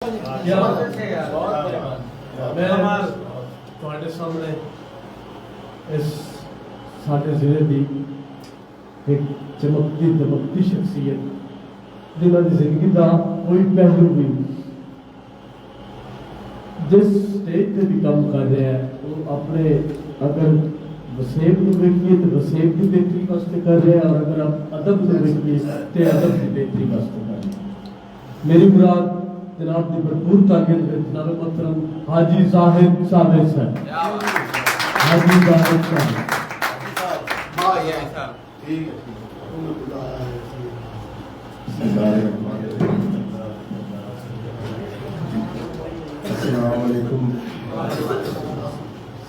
मैं ਤੁਹਾਡੇ ਸਾਹਮਣੇ इस साढ़े जिले की एक चमकती दमकती शख्सियत जिन्होंने जिंदगी का कोई पहलू भी जिस स्टेज पे भी काम कर रहे हैं वो अपने अगर वसेब को देखिए तो वसेब की बेहतरी वास्ते कर रहे हैं और अगर आप अदब को देखिए तो अदब की बेहतरी वास्ते कर रहे हैं। मेरी मुराद जनाब की भरपूर ताकत जनाब मोहतरम हाजी जाहिद साबिर साहब, हाजी जाहिद साहब।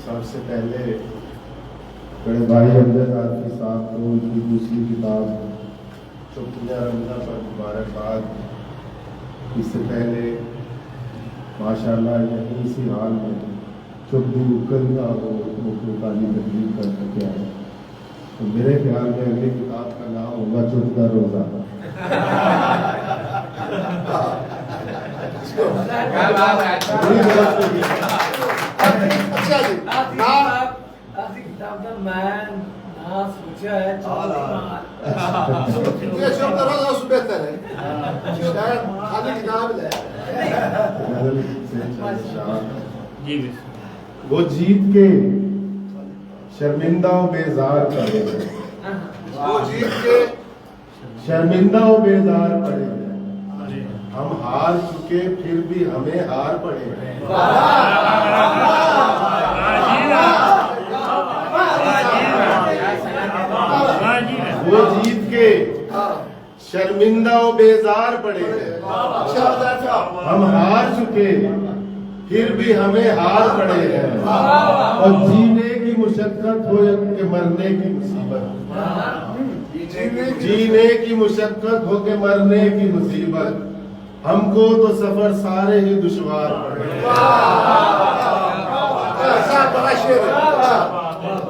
सबसे पहले बड़े भाई अब्दुल आफी साहब को उनकी दूसरी किताब चुप्तियाँ रमज़ा पर मुबारकबाद। इससे पहले माशाल्लाह यही इसी हाल में चुप भी मुक्कल का वो मुकाली तकलीफ कर सके आए। तो मेरे ख्याल में अगली किताब का नाम होगा चुप का रोज़ा। वो जीत के शर्मिंदा बेजार पड़े, वो जीत के शर्मिंदा बेजार पड़े। हम हार चुके फिर भी हमें हार पड़े। वो जीत के शर्मिंदा बेजार पड़े, हम हार चुके फिर भी हमें हार पड़े हैं। और जीने की मुशक्कत हो कि मरने की मुसीबत, जीने की मुशक्कत हो के मरने की मुसीबत, हमको तो सफर सारे ही दुश्वार पड़े।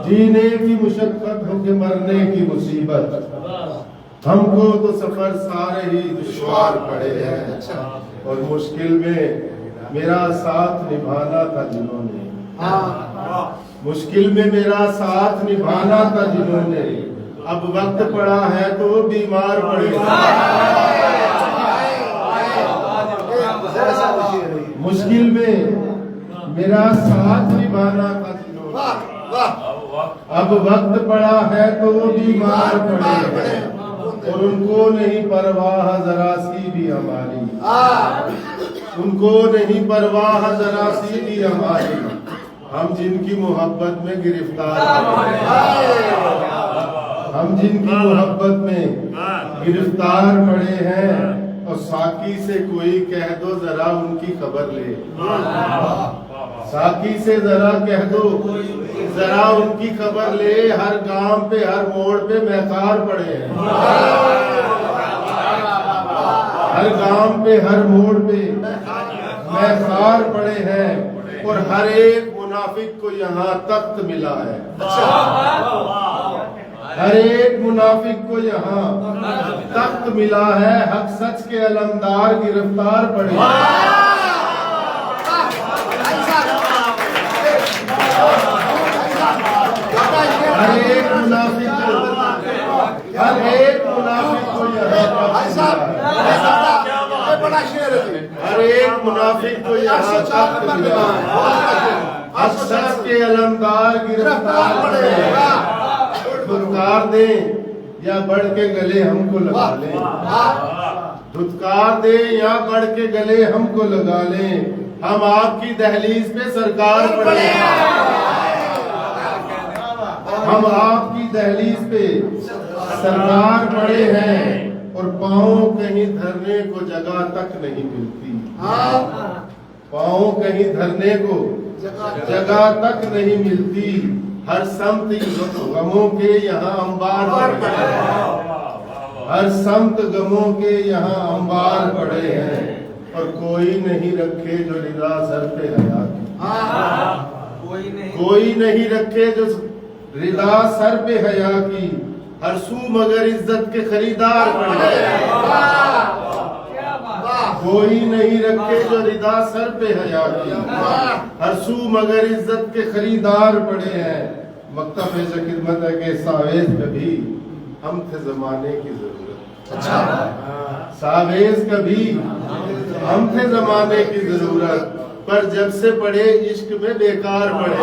जीने की मुशक्कत हो के मरने की मुसीबत, हमको तो सफर सारे ही दुश्वार पड़े हैं। और मुश्किल में मेरा साथ निभाना था जिन्होंने, मुश्किल में मेरा साथ निभाना था जिन्होंने, अब वक्त पड़ा है तो बीमार पड़े। मुश्किल में मेरा साथ निभाना था जिन्होंने, अब वक्त पड़ा है तो बीमार पड़े। और उनको नहीं परवाह जरा सी भी हमारी, उनको नहीं परवाह जरा सी भी हमारी, हम जिनकी मोहब्बत में गिरफ्तार, हम जिनकी मोहब्बत में गिरफ्तार पड़े हैं। और साकी से कोई कह दो जरा उनकी खबर ले, साकी से जरा कह दो जरा उनकी खबर ले। हर गांव पे हर मोड़ पे महकार पड़े हैं, हर गांव पे हर मोड़ पे महकार पड़े हैं। और हर एक मुनाफिक को यहाँ तख्त मिला है, हर एक मुनाफिक को यहाँ तख्त मिला है। हक सच के अलमदार गिरफ्तार पड़े, हर एक मुनाफिक को, हर एक मुनाफिक को यहाँ, हर एक मुनाफिक को यहाँ तख्त मिला है। हक सच के अलमदार गिरफ्तार पड़े। धुतकार दें या बढ़ के गले हमको लगा लें, धुतकार दें या बढ़ के गले हमको लगा लें, हम आपकी दहलीज पे सरकार पड़े। हम आपकी दहलीज पे सरकार पड़े हैं। और पाँव कहीं धरने को जगह तक नहीं मिलती, पाँव कहीं धरने को जगह तक नहीं मिलती। हर समत गमों के यहाँ अंबार पड़े हैं, हर समत गमों के यहाँ अंबार पड़े हैं। और कोई नहीं रखे जो रिदा सर पे हया की, कोई नहीं रखे जो रिदा सर पे हया की। हर सू मगर इज्जत के खरीदार पड़े हैं, कोई नहीं रखे जो रिदा सर पे हया की, हर सू मगर इज्जत के खरीदार पड़े हैं। मक्ता पेश खिदमत है कि सावेज कभी हम थे जमाने की जरूरत। सावेज कभी हम थे जमाने की जरूरत, पर जब से पढ़े इश्क में बेकार पढ़े।